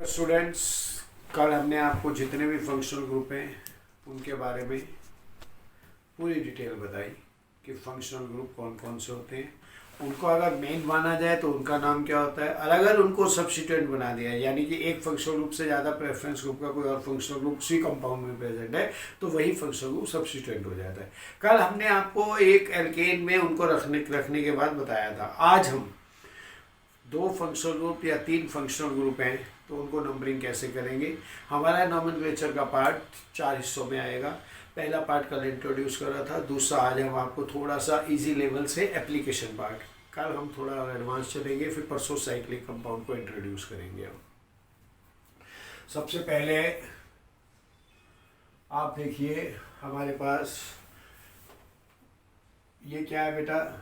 Students, कल हमने आपको जितने भी फंक्शनल ग्रुप हैं उनके बारे में पूरी डिटेल बताई कि फंक्शनल ग्रुप कौन कौन से होते हैं। उनको अगर मेन माना जाए तो उनका नाम क्या होता है, अलग अलग उनको सब्स्टिट्यूएंट बना दिया है। यानी कि एक फंक्शनल ग्रुप से ज़्यादा प्रेफरेंस ग्रुप का कोई और फंक्शनल ग्रुप उसी कंपाउंड में प्रेजेंट है तो वही फंक्शनल ग्रुप सब्स्टिट्यूएंट हो जाता है। कल हमने आपको एक एल्केन में उनको रखने के बाद बताया था। आज हम दो फंक्शनल ग्रुप या तीन फंक्शनल ग्रुप हैं तो उनको नंबरिंग कैसे करेंगे। हमारा नॉमेनक्लेचर का पार्ट 4 हिस्सों में आएगा। पहला पार्ट कल इंट्रोड्यूस करा था, दूसरा आज हम आपको थोड़ा सा इजी लेवल से एप्लीकेशन पार्ट, कल हम थोड़ा एडवांस चलेंगे, फिर परसों साइक्लिक कंपाउंड को इंट्रोड्यूस करेंगे। हम सबसे पहले आप देखिए हमारे पास ये क्या है बेटा,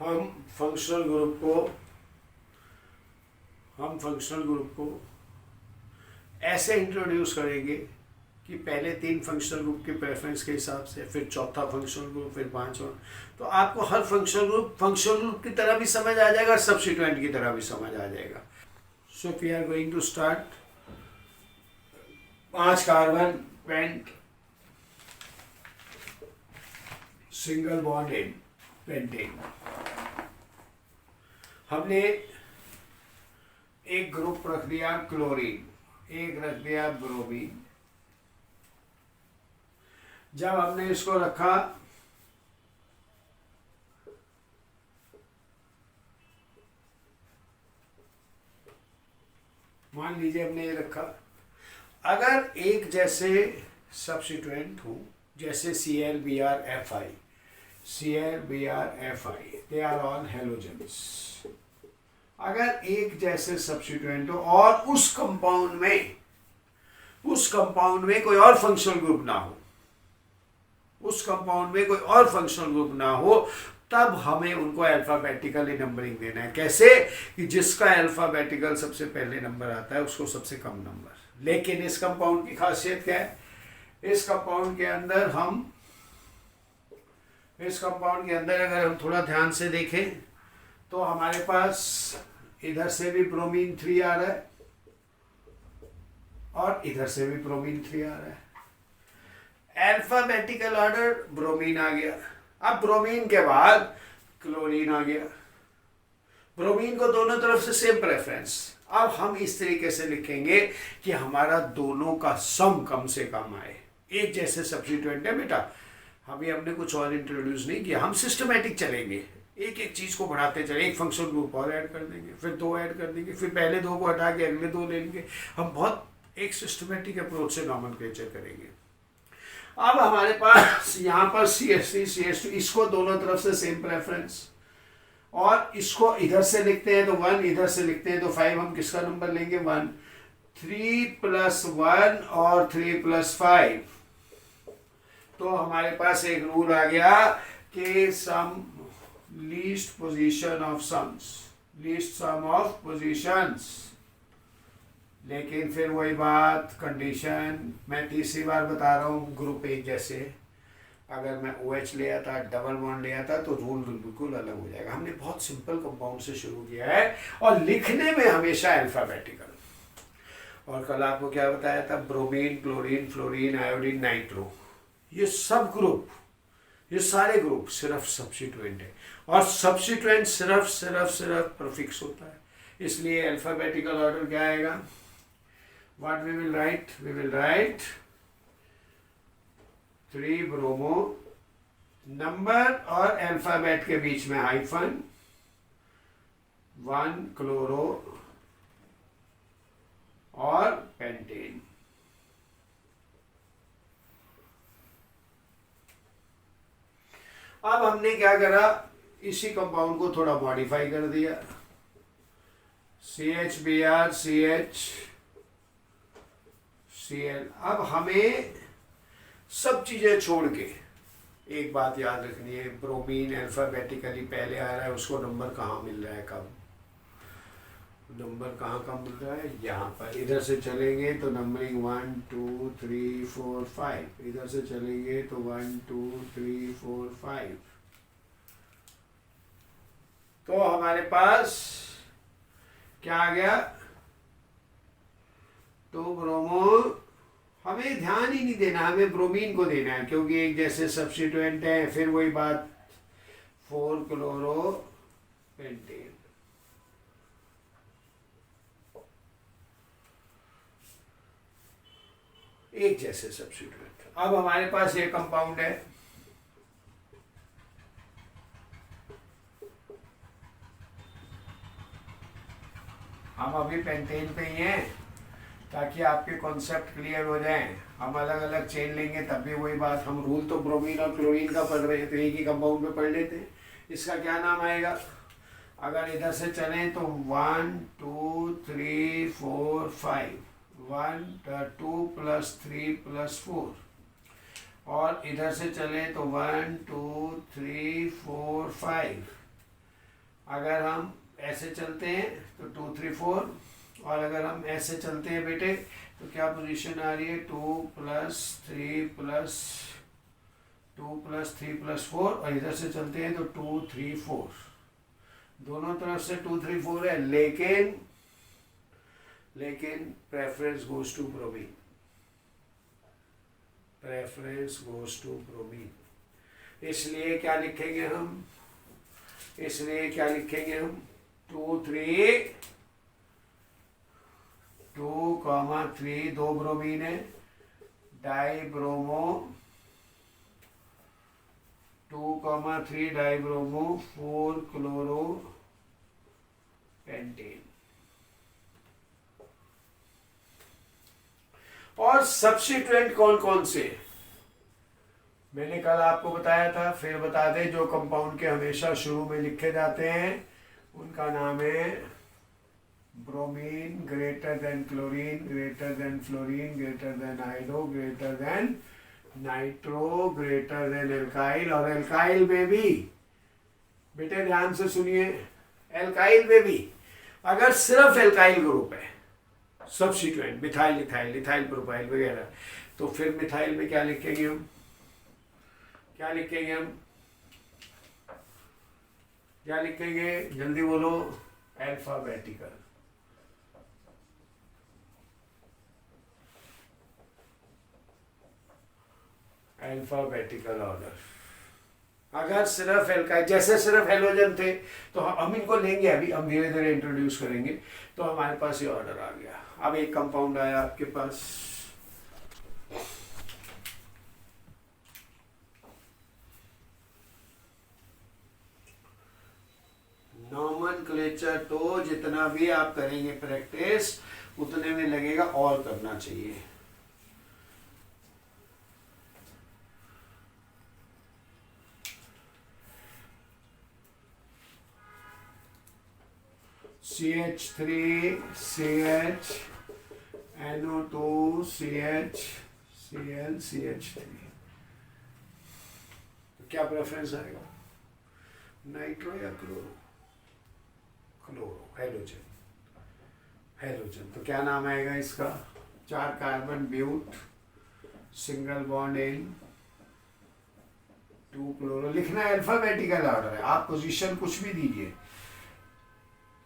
हम फंक्शनल ग्रुप को ऐसे इंट्रोड्यूस करेंगे कि पहले तीन फंक्शनल ग्रुप के प्रेफरेंस के हिसाब से, फिर चौथा फंक्शनल ग्रुप, फिर पांचवा। तो आपको हर फंक्शनल ग्रुप की तरह भी समझ आ जाएगा, सब्स्टिट्यूएंट की तरह भी समझ आ जाएगा। So we are going to start. 5 carbon pent single bond in pentane. हमने एक ग्रुप रख दिया क्लोरीन, एक रख दिया ब्रोमीन। जब हमने इसको रखा मान लीजिए हमने ये रखा, अगर एक जैसे सब्स्टिट्यूएंट हो जैसे ClBrFi, they are all halogens। अगर एक जैसे सब्स्टिट्यूएंट हो और उस कंपाउंड में कोई और फंक्शनल ग्रुप ना हो, तब हमें उनको अल्फाबेटिकली नंबरिंग देना है। कैसे कि जिसका अल्फाबेटिकल सबसे पहले नंबर आता है उसको सबसे कम नंबर। लेकिन इस कंपाउंड की खासियत क्या है, इस कंपाउंड के अंदर अगर हम थोड़ा ध्यान से देखें तो हमारे पास इधर से भी ब्रोमीन 3 आ रहा है और इधर से भी ब्रोमीन 3 आ रहा है। अल्फाबेटिकल ऑर्डर ब्रोमीन आ गया। अब ब्रोमीन के बाद क्लोरीन आ गया। ब्रोमीन को दोनों तरफ से सेम प्रेफरेंस। अब हम इस तरीके से लिखेंगे कि हमारा दोनों का सम कम से कम आए। एक जैसे सब्स्टिट्यूएंट है बेटा, हमने कुछ और इंट्रोड्यूस नहीं किया, हम सिस्टमैटिक चलेंगे, एक एक चीज को बढ़ाते चले। एक फंक्शनल ग्रुप और ऐड कर देंगे, फिर 2 ऐड कर देंगे, फिर पहले 2 को हटा के अगले 2 ले लेंगे। हम बहुत एक सिस्टमैटिक अप्रोच से नॉमेनक्लेचर करेंगे। अब हमारे पास यहाँ पर CH3 CH2, इसको दोनों तरफ से सेम प्रेफरेंस, और इसको इधर से लिखते हैं तो 1, इधर से लिखते हैं तो 5। हम किसका नंबर लेंगे 1। 3 + 1 और 3 + 5। तो हमारे पास एक रूल आ गया कि सम लीस्ट सम ऑफ पोजीशंस। लेकिन फिर वही बात, कंडीशन मैं तीसरी बार बता रहा हूँ, ग्रुप एक जैसे अगर मैं OH ले आता, डबल बॉन्ड ले आता तो रूल बिल्कुल अलग हो जाएगा। हमने बहुत सिंपल कंपाउंड से शुरू किया है और लिखने में हमेशा अल्फाबेटिकल। और कल आपको क्या बताया था, bromine, chlorine, fluorine, iodine, nitro, ये सब ग्रुप, ये सारे ग्रुप सिर्फ सब्स्टिट्यूएंट है। और सब्स्टिट्यूएंट सिर्फ प्रीफिक्स होता है। इसलिए अल्फाबेटिकल ऑर्डर क्या आएगा, what we will write 3 bromo, number और अल्फाबेट के बीच में हाइफन, 1 क्लोरो और पेंटेन। अब हमने क्या करा, इसी कंपाउंड को थोड़ा मॉडिफाई कर दिया। CHBr CHCl। अब हमें सब चीजें छोड़ के एक बात याद रखनी है, ब्रोमीन अल्फाबेटिकली पहले आ रहा है, उसको नंबर कहाँ मिल रहा है कब। नंबर कहाँ कहाँ मिल रहा है, यहाँ पर। इधर से चलेंगे तो नंबरिंग 1 2 3 4 5, इधर से चलेंगे तो 1 2 3 4 5। तो हमारे पास क्या आ गया, तो ब्रोमो, हमें ध्यान ही नहीं देना, हमें ब्रोमीन को देना है क्योंकि एक जैसे सब्स्टिट्यूएंट है। फिर वही बात, 4 क्लोरो पेंटेन। एक जैसे सब्स्टिट्यूएंट। अब हमारे पास ये कंपाउंड है, हम अभी पेंटेन पे ही हैं ताकि आपके कॉन्सेप्ट क्लियर हो जाएं। हम अलग अलग चेन लेंगे तब भी वही बात, हम रूल तो ब्रोमीन और क्लोरीन का पढ़ रहे हैं तो एक ही कंपाउंड पे पढ़ लेते हैं। इसका क्या नाम आएगा, अगर इधर से चलें तो 1 2 3 4 5, 1 2 + 3 + 4, और इधर से चलें तो 1 2 3 4 5। अगर हम ऐसे चलते हैं तो 2 3 4, और अगर हम ऐसे चलते हैं बेटे तो क्या पोजीशन आ रही है, 2 + 3 + 2 + 3 + 4, और इधर से चलते हैं तो 2 3 4। दोनों तरफ से 2 3 4 है, लेकिन preference goes to bromine, preference goes to bromine. इसलिए क्या लिखेंगे हम, 2 3 2, 3, 2 ब्रोमीन है, die bromo, 2, 3 die bromo, 4 chloro pentane. और सब्स्टिट्यूएंट कौन कौन से, मैंने कल आपको बताया था, फिर बता दें, जो कंपाउंड के हमेशा शुरू में लिखे जाते हैं उनका नाम है bromine greater than chlorine, greater than fluorine, greater than iodo, greater than nitro, greater than alkyl. और एल्काइल में भी बेटे ध्यान से सुनिए, एल्काइल में भी अगर सिर्फ एल्काइल ग्रुप है, substituent methyl, ethyl, ethyl propyl वगैरह, तो फिर मिथाइल में क्या लिखेंगे हम, क्या लिखेंगे जल्दी बोलो, अल्फाबेटिकल। Alphabetical order. अगर सिर्फ एल्काइल, जैसे सिर्फ हेलोजन थे तो हम इनको लेंगे, अभी हम धीरे धीरे इंट्रोड्यूस करेंगे। तो हमारे पास ये ऑर्डर आ गया। अब एक कंपाउंड आया आपके पास, नॉमेनक्लेचर तो जितना भी आप करेंगे प्रैक्टिस उतने में लगेगा, और करना चाहिए। CH3 CH NO2 CH Cl CH3। तो क्या प्रेफरेंस आएगा, नाइट्रो या क्लोरो, क्लोरो, हेलोजन, हेलोजन। तो क्या नाम आएगा इसका, 4 carbon but, single bond ane, 2 chloro. लिखना है अल्फाबेटिकल ऑर्डर है, आप पोजीशन कुछ भी दीजिए,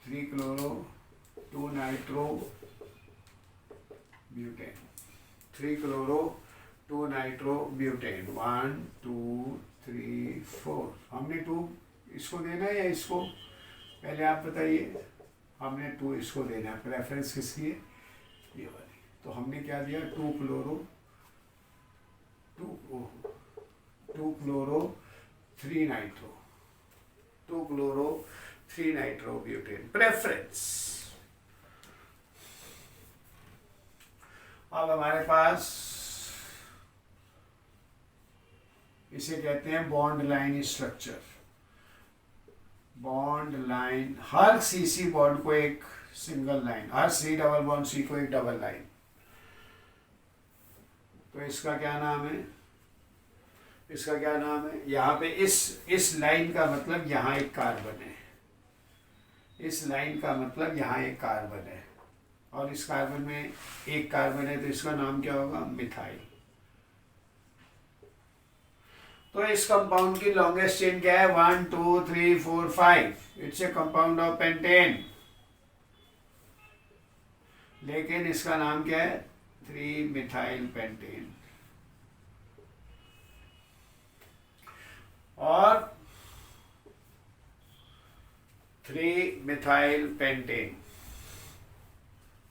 3 chloro, 2 nitro butane, 3 chloro 2 nitro butane, 1 2 3 4। हमने 2 इसको देना है या इसको, पहले आप बताइए। हमने 2 इसको देना है, प्रेफरेंस किसकी है, ये वाली। तो हमने क्या दिया, 2 chloro 3 nitro, 2 chloro 3 nitro butane, preference. अब हमारे पास इसे कहते हैं bond line structure. Bond line, हर CC बॉन्ड को एक सिंगल लाइन, हर C डबल बॉन्ड C को एक डबल लाइन। तो इसका क्या नाम है, इसका क्या नाम है, यहाँ पे इस लाइन का मतलब यहाँ एक कार्बन है, इस लाइन का मतलब यहाँ एक कार्बन है और इस कार्बन में एक कार्बन है, तो इसका नाम क्या होगा? मिथाइल। तो इस कंपाउंड की लॉन्गेस्ट चेन क्या है? 1 2 3 4 5। It's a compound of pentane, लेकिन इसका नाम क्या है? 3 मिथाइल पेंटेन। और 3 मिथाइल पेंटेन।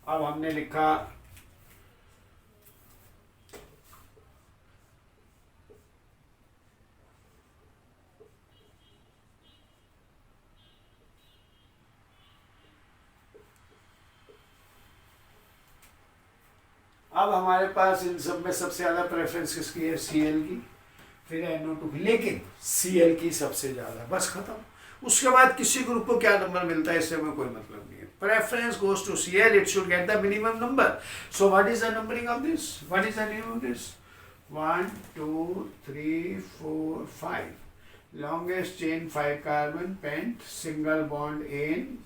अब हमने लिखा अब हमारे पास इन सब में सबसे ज्यादा प्रेफरेंस किसकी है? Cl की, फिर NO2 की, लेकिन Cl की सबसे ज्यादा। बस खत्म। उसके बाद किसी ग्रुप को क्या नंबर मिलता है इससे हमें कोई मतलब नहीं है। Preference goes to Cl, it should get the minimum number. So what is the numbering of this? What is the name of this? 1 2 3 4 5। Longest chain 5 carbon, pent, single bond in.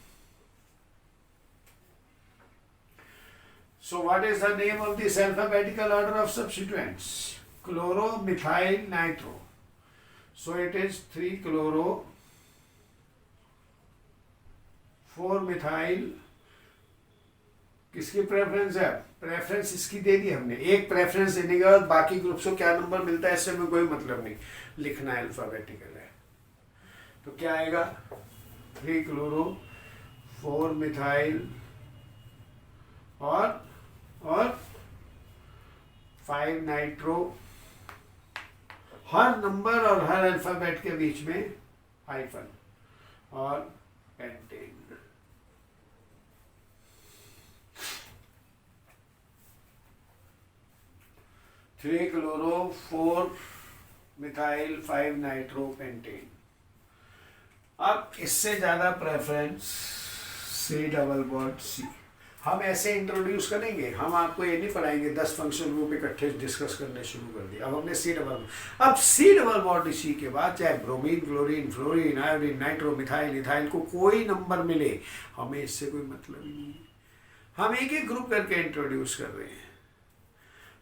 So what is the name of this alphabetical order of substituents? Chloro, methyl, nitro. So it is 3 chloro, 4 methyl. किसकी preference है? Preference इसकी दे दी हमने। एक preference देने के बाद बाकी group को क्या नंबर मिलता है इससे हमें कोई मतलब नहीं, लिखना अल्फाबेटिकल है। तो क्या आएगा? 3 क्लोरो, 4 मिथाइल और 5 नाइट्रो। हर नंबर और हर अल्फाबेट के बीच में हाइफन और pentane. Three chloro, 4 methyl, 5 nitro, pentane. अब इससे ज्यादा preference C double bond C। हम ऐसे इंट्रोड्यूस करेंगे, हम आपको ये नहीं पढ़ाएंगे 10 फंक्शनल ग्रुप इकट्ठे डिस्कस करने शुरू कर दिया। अब हमने C डबल, अब C डबल बॉन्ड C के बाद चाहे bromine, chlorine, fluorine, iodine, nitro, methyl, ethyl को कोई नंबर मिले, हमें इससे कोई मतलब ही नहीं है। हम एक एक ग्रुप करके इंट्रोड्यूस कर रहे हैं।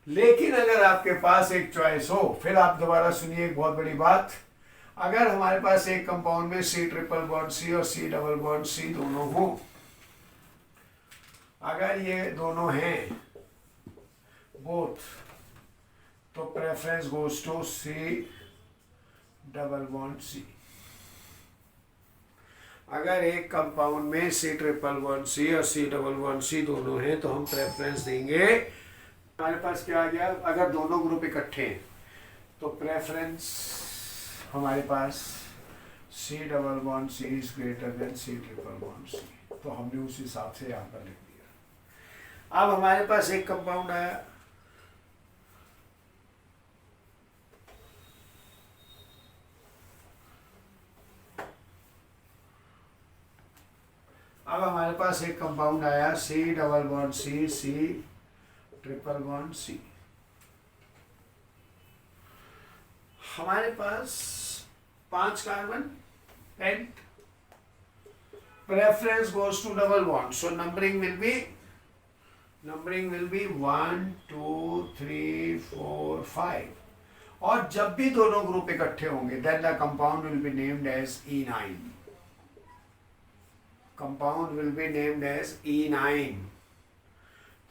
लेकिन अगर आपके पास एक चॉइस हो, फिर आप दोबारा सुनिए एक बहुत बड़ी बात, अगर हमारे पास एक कंपाउंड में C ट्रिपल बॉन्ड C और C डबल बॉन्ड C दोनों हो, अगर ये दोनों हैं बोथ, तो preference goes to C double bond C। अगर एक कंपाउंड में C ट्रिपल बॉन्ड C और C डबल बॉन्ड C दोनों हैं तो हम प्रेफरेंस देंगे, हमारे पास क्या आ गया? अगर दोनों ग्रुप इकट्ठे हैं तो प्रेफरेंस हमारे पास C double bond C is greater than C triple bond C। तो हमने उस हिसाब से यहाँ पर लिख दिया। अब हमारे पास एक कंपाउंड आया, C double bond C triple bond C। हमारे पास 5 carbon, pent, preference goes to double bond, so numbering will be 1 2 3 4 5। और जब भी दोनों ग्रुप इकट्ठे होंगे then the compound will be named as E9। Compound will be named as E9।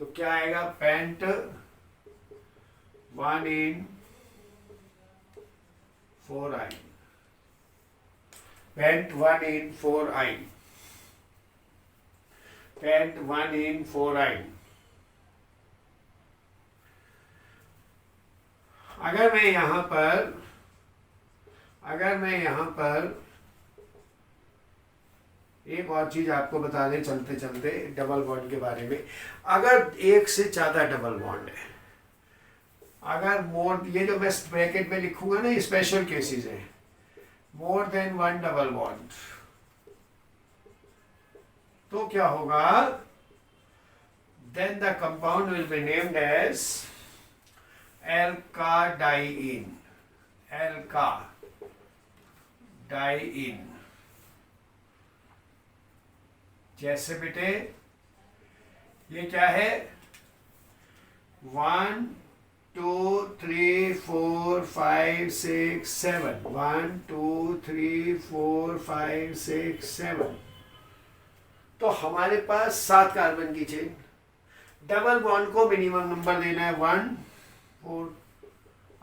तो क्या आएगा? Pent 1 in 4 ion, pent 1 in 4 ion, pent 1 in 4 ion। अगर मैं यहां पर एक और चीज आपको बता दें चलते चलते डबल बॉन्ड के बारे में, अगर एक से ज्यादा डबल बॉन्ड है, अगर मोर, ये जो मैं ब्रैकेट में लिखूंगा ना, ये स्पेशल केसेस है, मोर देन 1 डबल बॉन्ड, तो क्या होगा? Then the compound will be named as alkadiene. Alkadiene. जैसे बेटे ये क्या है, 1 2 3 4 5 6 7, 1 2 3 4 5 6 7। तो हमारे पास 7 कार्बन की चेन। डबल बॉन्ड को मिनिमम नंबर देना है 1 4।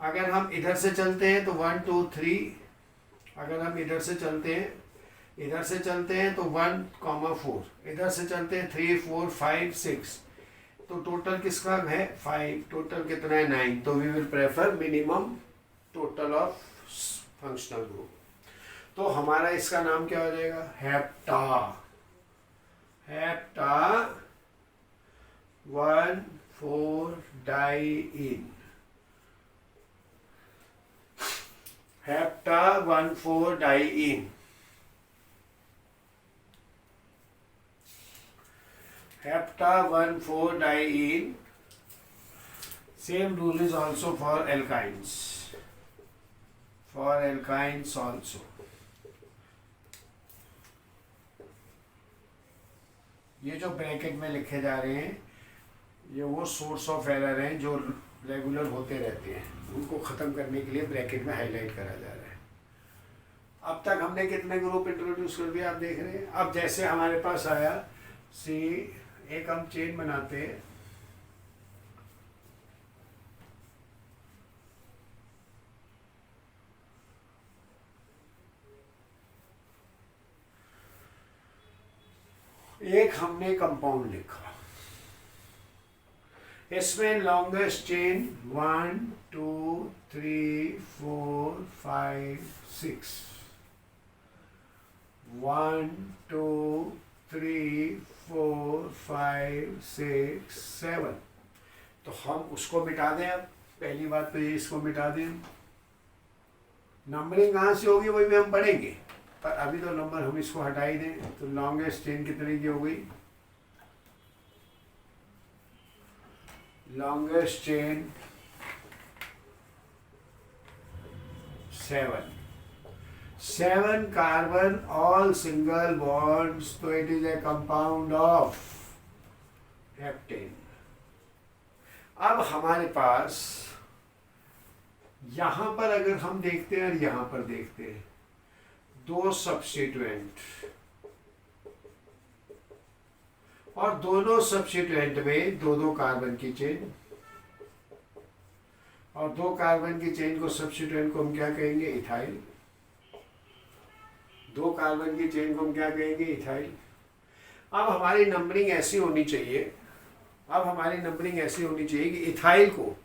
अगर हम इधर से चलते हैं तो 1 2 3। अगर हम इधर से चलते हैं तो 1 4। इधर से चलते हैं 3 4 5 6। तो टोटल किसका है 5। टोटल कितना है 9। तो we will prefer minimum total of functional group. तो हमारा इसका नाम क्या हो जाएगा, hepta. Hepta 1,4-diene। Hepta 1,4-diene। Hepta 1,4-diene. Same rule is also for alkynes. For alkynes also. ये जो ब्रैकेट में लिखे जा रहे हैं ये वो सोर्स ऑफ एरर हैं जो रेगुलर होते रहते हैं, उनको ख़त्म करने के लिए ब्रैकेट में हाईलाइट करा जा रहा है। अब तक हमने कितने ग्रुप इंट्रोड्यूस कर दिया आप देख रहे हैं। अब जैसे हमारे पास आया सी, एक हम चेन बनाते हैं, एक हमने कंपाउंड लिखा, इसमें लॉन्गेस्ट चेन 1 2 3 4 5 6, 1 2 3 4 5 6 7। तो हम उसको मिटा दें। अब पहली बात तो ये इसको मिटा दें। नंबरिंग कहाँ से होगी वही भी हम पढ़ेंगे, पर अभी तो नंबर हम इसको हटा ही दें। तो लॉन्गेस्ट चेन कितने की हो गई, longest chain 7 carbon all single bonds, तो it is a compound of heptane. अब हमारे पास यहां पर अगर हम देखते हैं और यहां पर देखते हैं, दो सब्स्टिट्यूएंट और दोनों सब्स्टिट्यूएंट में दो कार्बन की चेन, और 2 कार्बन की चेन को सब्स्टिट्यूएंट को हम क्या कहेंगे, इथाइल। 2 कार्बन की चेन को हम क्या कहेंगे, इथाइल। अब हमारी नंबरिंग ऐसी होनी चाहिए, कि इथाइल को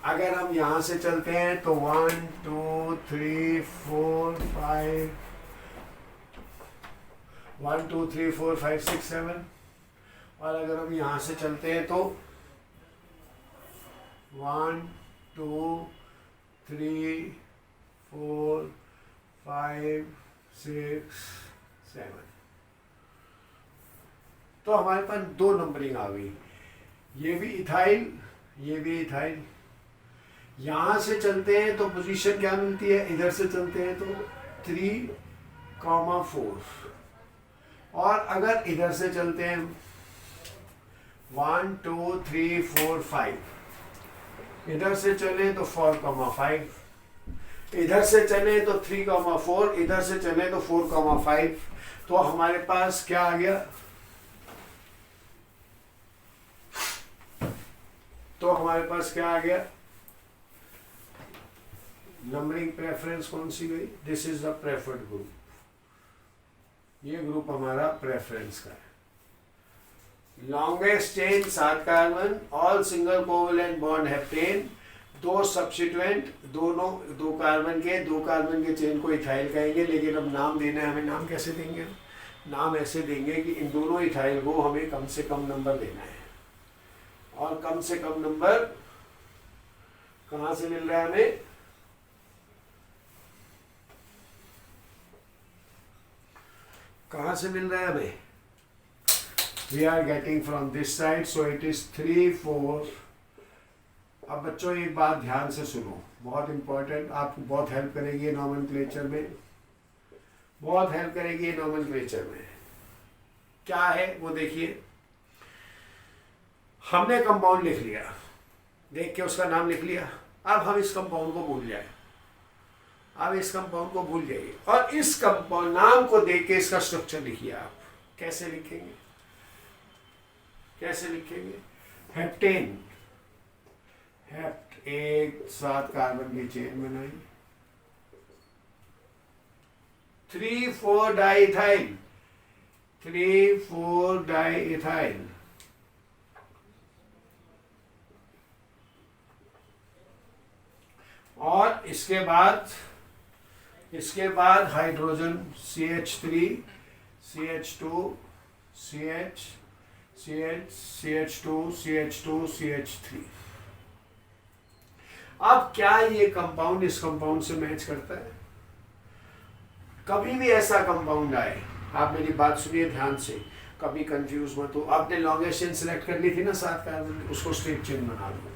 अगर हम यहां से चलते हैं तो 1 2 3 4 5, 1 2 3 4 5 6 7। और अगर हम यहां से चलते हैं तो 1 2 3 4 5 6 7। तो हमारे पास 2 नंबरिंग आ गई, ये भी इथाइल, ये भी इथाइल। यहां से चलते हैं तो पोजीशन क्या मिलती है, इधर से चलते हैं तो 3, 4। और अगर इधर से चलते हैं 1 2 3 4 5, इधर से चले तो 4, 5, इधर से चले तो 3, 4, इधर से चले तो 4, 5। तो हमारे पास क्या आ गया, नंबरिंग प्रेफरेंस कौन सी गई, this is the preferred group. ये ग्रुप हमारा प्रेफरेंस का है। Longest chain 7 carbon, all single covalent bond heptane, 2 substituent, दोनों 2 कार्बन के चेन को इथाइल कहेंगे। लेकिन अब नाम देना है हमें, नाम कैसे देंगे, नाम ऐसे देंगे कि इन दोनों इथाइल को हमें कम से कम नंबर देना है। और कम से कम नंबर कहां से मिल रहा है हमें, we are getting from this side, so it is 3 4। अब बच्चों एक बात ध्यान से सुनो, बहुत इंपॉर्टेंट, आपको बहुत हेल्प करेगी ये नॉमेनक्लेचर में, क्या है वो देखिए, हमने कंपाउंड लिख लिया, देख के उसका नाम लिख लिया। अब हम इस कंपाउंड को भूल जाए, अब इस कंपाउंड को भूल जाइए और इस कंपाउंड नाम को देख के इसका स्ट्रक्चर लिखिए। आप कैसे लिखेंगे, कैसे लिखेंगे? हेप्टेन, हेप्ट एक 7 कार्बन की चेन बनाई, 3,4 डाइइथाइल, 3,4 डाइइथाइल। और इसके बाद hydrogen CH3, CH2, CH, CH, CH2, CH2, CH3। अब क्या ये कंपाउंड इस कंपाउंड से मैच करता है? कभी भी ऐसा कंपाउंड आए, आप मेरी बात सुनिए ध्यान से, कभी कंफ्यूज मत हो। आपने लॉन्गेस्ट चेन सिलेक्ट कर ली थी ना 7 कार्बन, उसको स्ट्रेट चेन बना दो।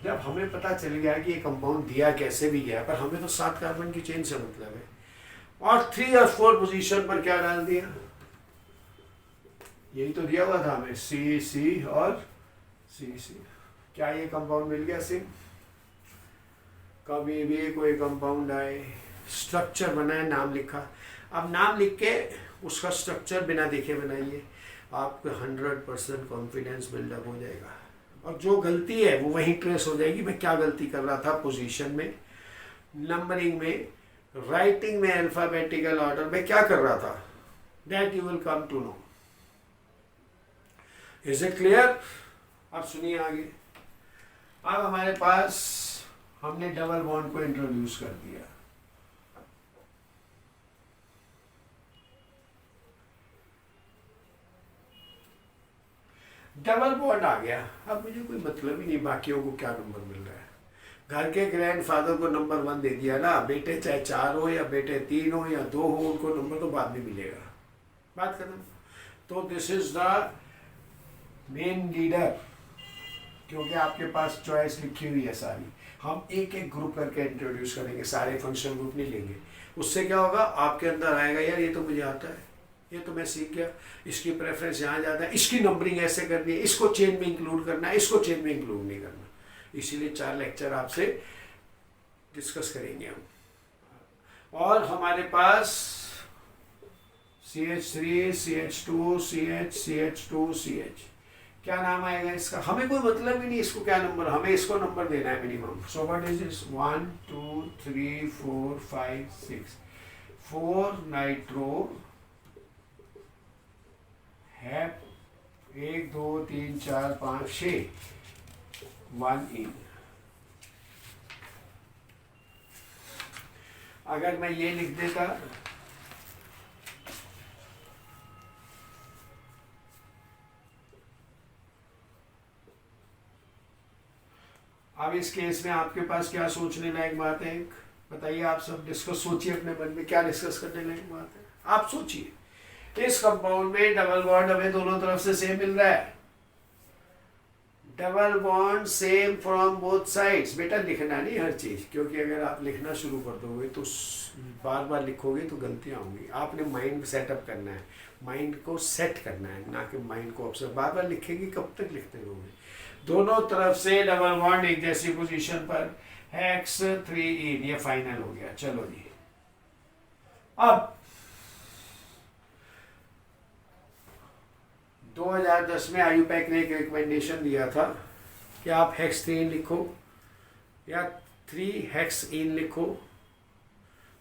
जब हमें पता चल गया कि ये कंपाउंड दिया कैसे भी गया, पर हमें तो 7 कार्बन की चेन से मतलब है, और 3 और 4 पोजीशन पर क्या डाल दिया? यही तो दिया हुआ था हमें, C और C। क्या ये कंपाउंड मिल गया सिंह? कभी भी कोई कंपाउंड आए, स्ट्रक्चर बनाए, नाम लिखा। अब नाम लिख के उसका स्ट्रक्चर बिना देखे बनाइए, आपको 100% कॉन्फिडेंस बिल्डअप हो जाएगा। और जो गलती है वो वहीं ट्रेस हो जाएगी, मैं क्या गलती कर रहा था पोजीशन में, नंबरिंग में, राइटिंग में, अल्फाबेटिकल ऑर्डर में क्या कर रहा था, that you will come to know. Is it clear? अब सुनिए आगे। अब हमारे पास हमने डबल बॉन्ड को इंट्रोड्यूस कर दिया। डबल बॉन्ड आ गया, अब मुझे कोई मतलब ही नहीं बाकियों को क्या नंबर मिल रहा है। घर के ग्रैंडफादर को नंबर 1 दे दिया ना, बेटे चाहे 4 हो या बेटे 3 हो या 2 हो, उनको नंबर तो बाद में मिलेगा, बात खत्म। तो this is the main leader, क्योंकि आपके पास चॉइस लिखी हुई है सारी। हम एक एक ग्रुप करके इंट्रोड्यूस करेंगे, सारे फंक्शनल ग्रुप नहीं लेंगे। उससे क्या होगा, आपके अंदर आएगा यार ये तो मुझे आता है, ये तो मैं सीख गया, इसकी प्रेफरेंस यहाँ जाता है, इसकी नंबरिंग ऐसे करनी है, इसको चेन में इंक्लूड करना है, इसको चेन में इंक्लूड नहीं करना। इसीलिए 4 लेक्चर आपसे डिस्कस करेंगे हम। और हमारे पास CH3, CH2, CH, CH2, CH, क्या नाम आएगा इसका? हमें कोई मतलब ही नहीं इसको क्या नंबर, हमें इसको नंबर देना है minimum. So what is this? 1 2 3 4 5 6, 4 nitro है, 1 2 3 4 5 6, 1 इन। अगर मैं ये लिख देता, अब इस केस में आपके पास क्या सोचने लायक बात है? एक बताइए, आप सब डिस्कस सोचिए अपने मन में, क्या डिस्कस करने लायक बात है, आप सोचिए। इस कंपाउंड में डबल बॉन्ड हमें दोनों तरफ से सेम मिल रहा है, double bond same from both sides. बेटा लिखना नहीं हर चीज, क्योंकि अगर आप लिखना शुरू कर दोगे तो बार बार लिखोगे तो गलतियां होंगी। आपने माइंड सेटअप करना है, माइंड को सेट करना है, ना कि माइंड को ऑब्जर्व। बार बार लिखेंगे कब तक लिखते रहोगे? दोनों तरफ से डबल बॉन्ड एक जैसी पोजीशन पर, हेक्स 3 इन, ये फाइनल हो गया। चलो जी, अब 2010 में आयुपैक ने एक रिकमेंडेशन दिया था कि आप हेक्स 3 लिखो या 3 हेक्स इन लिखो,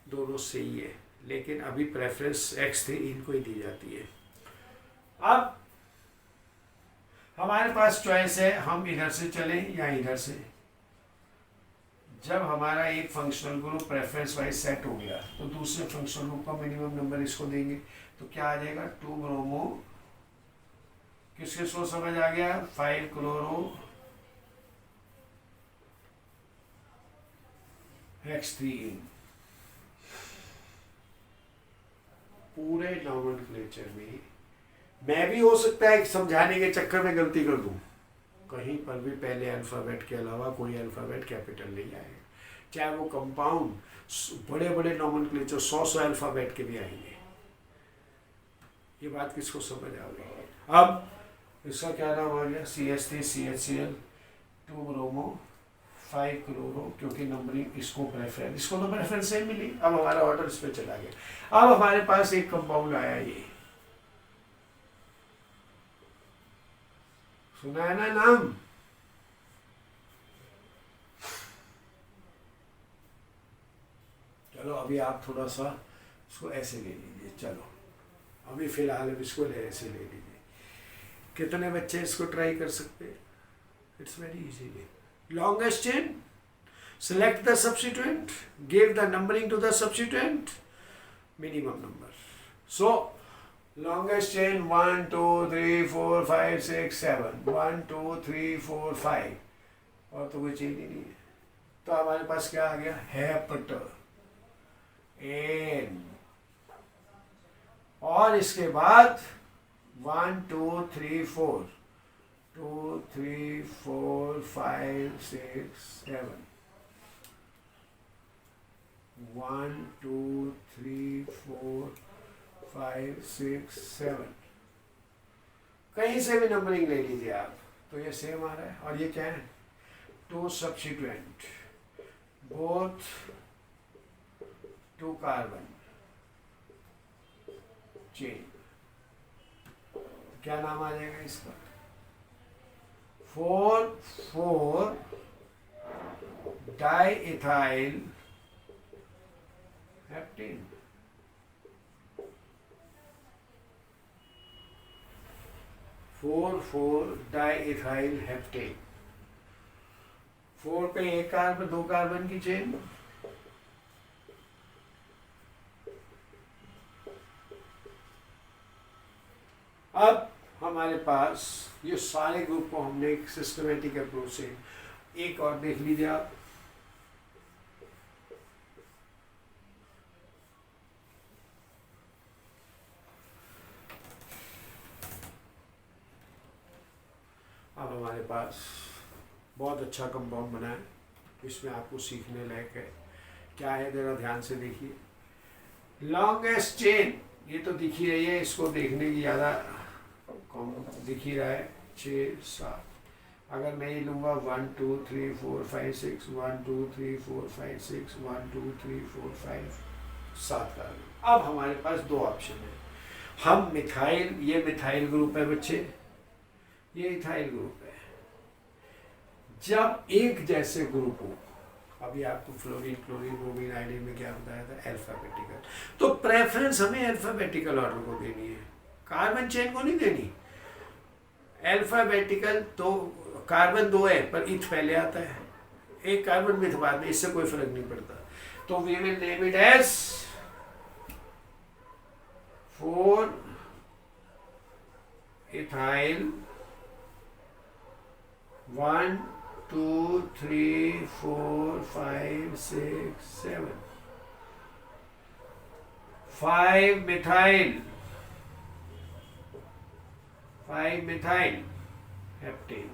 दोनों सही है, लेकिन अभी प्रेफरेंस हेक्स 3 इन को ही दी जाती है। अब हमारे पास चॉइस है, हम इधर से चलें या इधर से। जब हमारा एक functional group preference wise set हो गया तो दूसरे फंक्शनल ग्रुप का मिनिमम नंबर इसको देंगे, तो क्या आ जाएगा? 2 ब्रोमो, किसके सो समझ आ गया? 5 क्लोरो हेक्स 3 इन। पूरे नॉमेनक्लेचर में मैं भी हो सकता है समझाने के चक्कर में गलती कर दूं, कहीं पर भी पहले अल्फ़ाबेट के अलावा कोई अल्फ़ाबेट कैपिटल नहीं आएगा, चाहे वो कंपाउंड बड़े बड़े नॉमेनक्लेचर 100 अल्फ़ाबेट के भी आएंगे। ये बात किसको समझ आ गई? अब इसका क्या नाम आ गया? CH3 CHCl 2 ब्रोमो 5 क्लोरो, क्योंकि नंबरिंग इसको प्रेफरेंस, इसको तो प्रेफरेंस से मिली। अब हमारा ऑर्डर इस पे चला गया। अब हमारे पास एक कंपाउंड आया, ये सुना है ना नाम? चलो अभी आप थोड़ा सा इसको ऐसे ले लीजिए। चलो अभी फिलहाल इसको ऐसे ले लीजिए। कितने बच्चे इसको ट्राई कर सकते हैं? It's very easy. Longest chain, select the substituent, give the numbering to the substituent, minimum number. So longest chain 1 2 3 4 5 6 7, 1 2 3 4 5, और तो कोई चेन ही नहीं है। तो हमारे पास क्या आ गया? Heptane. और इसके बाद 1 2 3 4 2 3 4 5 6 7, 1 2 3 4 5 6 7, कहीं से भी नंबरिंग ले लीजिए आप, तो ये सेम आ रहा है। और ये क्या है? 2 सब्स्टिट्यूएंट, बोथ 2 कार्बन चेन। क्या नाम आ जाएगा इसका? 4 डाइइथाइल हेप्टेन। 4 diethyl heptane. 4 पे एक कार्बन, 2 कार्बन की चेन, अब हमारे पास ये सारे ग्रुप को हमने एक सिस्टमेटिक अप्रोच से, एक और देख लीजिए आप, अब हमारे पास बहुत अच्छा कंपाउंड बना है। इसमें आपको सीखने लायक है। क्या है जरा ध्यान से देखिए। लॉन्गेस्ट चेन, ये तो दिख ही रही है, इसको देखने की ज़्यादा कम दिख ही रहा है। 6 7, अगर मैं ये लूँगा 1 2 3 4 5 6, 1 2 3 4 5 6, 1 2 3 4 5 7 का। अब हमारे पास 2 ऑप्शन है। हम मिथाइल, ये मिथाइल ग्रुप है बच्चे, ये इथाइल ग्रुप है। जब एक जैसे ग्रुप हो, अभी आपको फ्लोरीन क्लोरीन ब्रोमीन आयोडीन में क्या बताया था? अल्फाबेटिकल। तो प्रेफरेंस हमें अल्फाबेटिकल ऑर्डर को देनी है, कार्बन चेन को नहीं देनी। अल्फाबेटिकल तो कार्बन 2 है पर इथ पहले आता है, एक कार्बन मिथ बाद में, इससे कोई फर्क नहीं पड़ता। तो we will name it as 4 ethyl 1 2 3 4 5 6 7, 5 methyl heptane.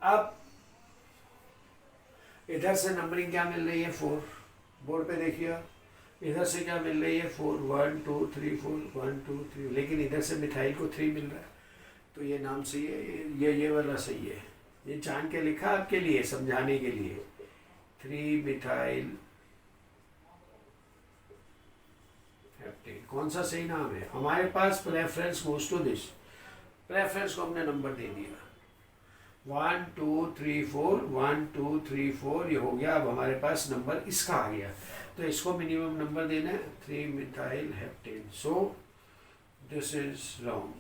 अब इधर से नंबरिंग क्या मिल रही है? 4, बोर्ड पे देखिए। इधर से क्या मिल रही है? 4 1 2 3 4 1 2 3, लेकिन इधर से मिथाइल को 3 मिल रहा है, तो ये नाम सही है, ये वाला सही है। ये जान के लिखा आपके लिए, समझाने के लिए। 3 मिथाइल हेप्टेन, कौन सा सही नाम है? हमारे पास preference goes to this, preference को हमने नंबर दे दिया 1 2 3 4, 1 2 3 4, ये हो गया। अब हमारे पास नंबर इसका आ गया, तो इसको मिनिमम नंबर देना है 3 methyl heptane. So this is wrong.